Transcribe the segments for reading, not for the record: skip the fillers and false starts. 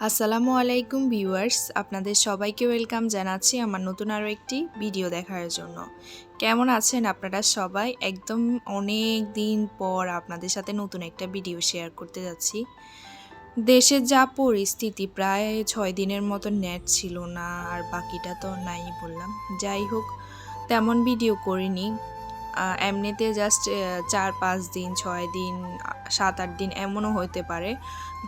আসসালামু আলাইকুম ভিউয়ার্স, আপনাদের সবাইকে ওয়েলকাম জানাচ্ছি আমার নতুন আরও একটি ভিডিও দেখার জন্য। কেমন আছেন আপনারা সবাই? একদম অনেক দিন পর আপনাদের সাথে নতুন একটা ভিডিও শেয়ার করতে যাচ্ছি। দেশের যা পরিস্থিতি, প্রায় 6 দিনের মতো নেট ছিল না, আর বাকিটা তো নাই বললাম। যাই হোক, তেমন ভিডিও করিনি। এমনিতে জাস্ট 4-5 দিন, 6 দিন, 7-8 দিন এমনও হতে পারে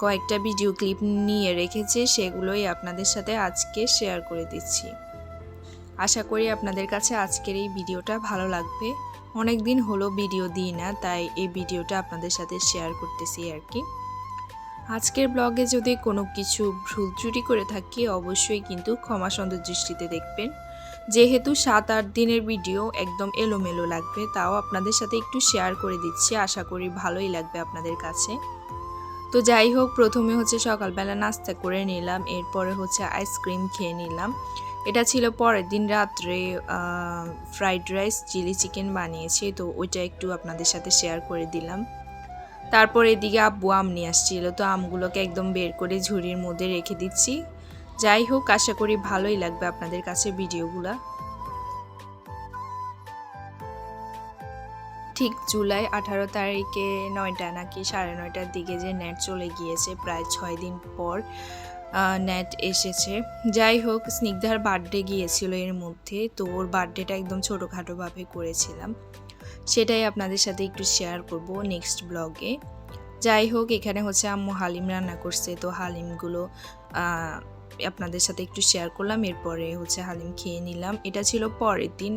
কয়েকটা ভিডিও ক্লিপ নিয়ে রেখেছি, সেগুলোই আপনাদের সাথে আজকে শেয়ার করে দিচ্ছি। আশা করি আপনাদের কাছে আজকের এই ভিডিওটা ভালো লাগবে। অনেক দিন হলো ভিডিও দিই না, তাই এই ভিডিওটা আপনাদের সাথে শেয়ার করতেছি আর কি। আজকের ব্লগে যদি কোনো কিছু ভুল ত্রুটি করে থাকি অবশ্যই কিন্তু ক্ষমা সুন্দর দৃষ্টিতে দেখবেন। যেহেতু 7-8 দিনের ভিডিও একদম এলোমেলো লাগবে, তাও আপনাদের সাথে একটু শেয়ার করে দিচ্ছি, আশা করি ভালোই লাগবে আপনাদের কাছে। তো যাই হোক, প্রথমে হচ্ছে সকালবেলা নাস্তা করে নিলাম, এরপরে হচ্ছে আইসক্রিম খেয়ে নিলাম। এটা ছিল পরের দিন রাত্রে ফ্রাইড রাইস চিলি চিকেন বানিয়েছি, তো ওইটা একটু আপনাদের সাথে শেয়ার করে দিলাম। তারপর এদিকে আব্বু আম নিয়ে আসছিল, তো আমগুলোকে একদম বের করে ঝুড়ির মধ্যে রেখে দিচ্ছি। যাই হোক, আশা করি ভালোই লাগবে আপনাদের কাছে ভিডিওগুলো। ঠিক জুলাই 18 তারিখে 9টা নাকি 9:30টার দিকে যে নেট চলে গিয়েছে, প্রায় 6 দিন পর নেট এসেছে। যাই হোক, স্নিগ্ধার বার্থডে গিয়েছিল এর মধ্যে, তো ওর বার্থডেটা একদম ছোটোখাটোভাবে করেছিলাম, সেটাই আপনাদের সাথে একটু শেয়ার করব নেক্সট ব্লগে। যাই হোক, এখানে হচ্ছে আম্মু হালিম রান্না করছে, তো হালিমগুলো আপনাদের সাথে একটু শেয়ার করলাম। এরপরে হচ্ছে হালিম খেয়ে নিলাম। এটা ছিল পরের দিন।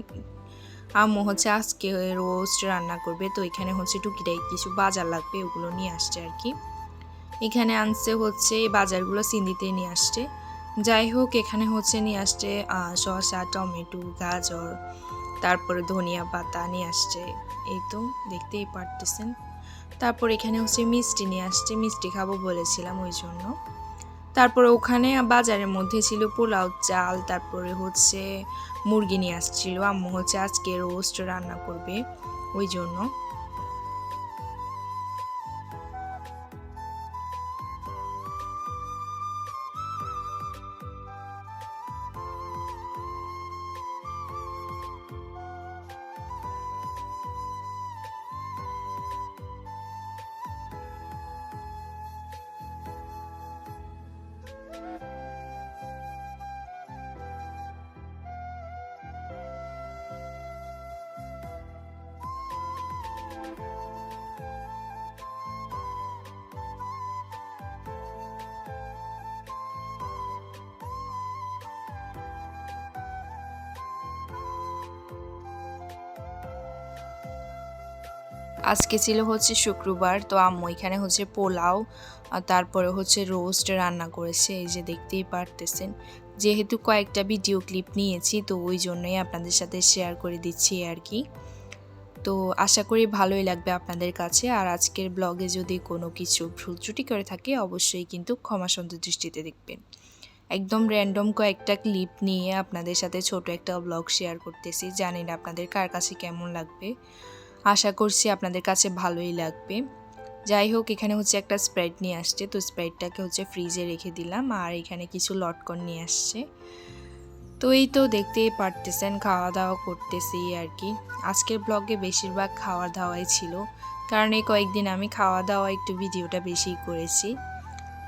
আম্মু হচ্ছে আজকে রোস্ট রান্না করবে, তো এখানে হচ্ছে টুকিটাই কিছু বাজার লাগবে, ওগুলো নিয়ে আসছে আর কি। এখানে আনছে হচ্ছে বাজারগুলো সিন্দিতে নিয়ে আসছে। যাই হোক, এখানে হচ্ছে নিয়ে আসছে শসা, টমেটো, গাজর, তারপরে ধনিয়া পাতা নিয়ে আসছে, এই তো দেখতেই পারতেছেন। তারপর এখানে হচ্ছে মিষ্টি নিয়ে আসছে, মিষ্টি খাবো বলেছিলাম ওই জন্য। তারপরে ওখানে বাজারের মধ্যে ছিল পোলাও চাল, তারপরে হচ্ছে মুরগি নিয়ে আসছিল। আম্মু হচ্ছে আজকে রোস্ট রান্না করবে ওই জন্য। আজকে ছিল হচ্ছে শুক্রবার, তো আম্মু এখানে হচ্ছে পোলাও আর তারপরে হচ্ছে রোস্ট রান্না করেছে, এই যে দেখতেই পারতেছেন। যেহেতু কয়েকটা ভিডিও ক্লিপ নিয়েছি, তো ওই জন্যই আপনাদের সাথে শেয়ার করে দিচ্ছি আর কি। তো আশা করি ভালোই লাগবে আপনাদের কাছে। আর আজকের ব্লগে যদি কোনো কিছু ভুল ত্রুটি করে থাকে অবশ্যই কিন্তু ক্ষমা সুন্দর দৃষ্টিতে দেখবেন। একদম র্যান্ডম কয়েকটা ক্লিপ নিয়ে আপনাদের সাথে ছোট একটা ব্লগ শেয়ার করতেছি, জানি না আপনাদের কার কাছে কেমন লাগবে। আশা করছি আপনাদের কাছে ভালোই লাগবে। যাই হোক, এখানে হচ্ছে একটা স্প্রাইট নিয়ে আসছে, তো স্প্রাইটটাকে হচ্ছে ফ্রিজে রেখে দিলাম। আর এখানে কিছু লটকন নিয়ে আসছে, তো এই তো দেখতেই পারতেছেন খাওয়া দাওয়া করতেছি আর কি। আজকের ব্লগে বেশিরভাগ খাওয়া দাওয়াই ছিল, কারণ এই কয়েকদিন আমি খাওয়া দাওয়া একটু ভিডিওটা বেশি করেছি।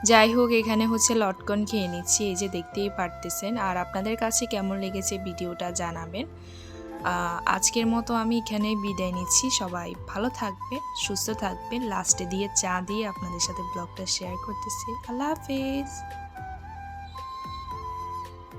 যাই হোক, এখানে হচ্ছে লটকন খেয়ে নিচ্ছি, এই যে দেখতেই পারতেছেন। আর আপনাদের কাছে কেমন লেগেছে ভিডিওটা জানাবেন। আজকের মতো আমি এখানেই বিদায় নিচ্ছি। সবাই ভালো থাকবেন, সুস্থ থাকবেন। লাস্টে দিয়ে চা দিয়ে আপনাদের সাথে ব্লগটা শেয়ার করতেছি। আল্লাহ হাফেজ।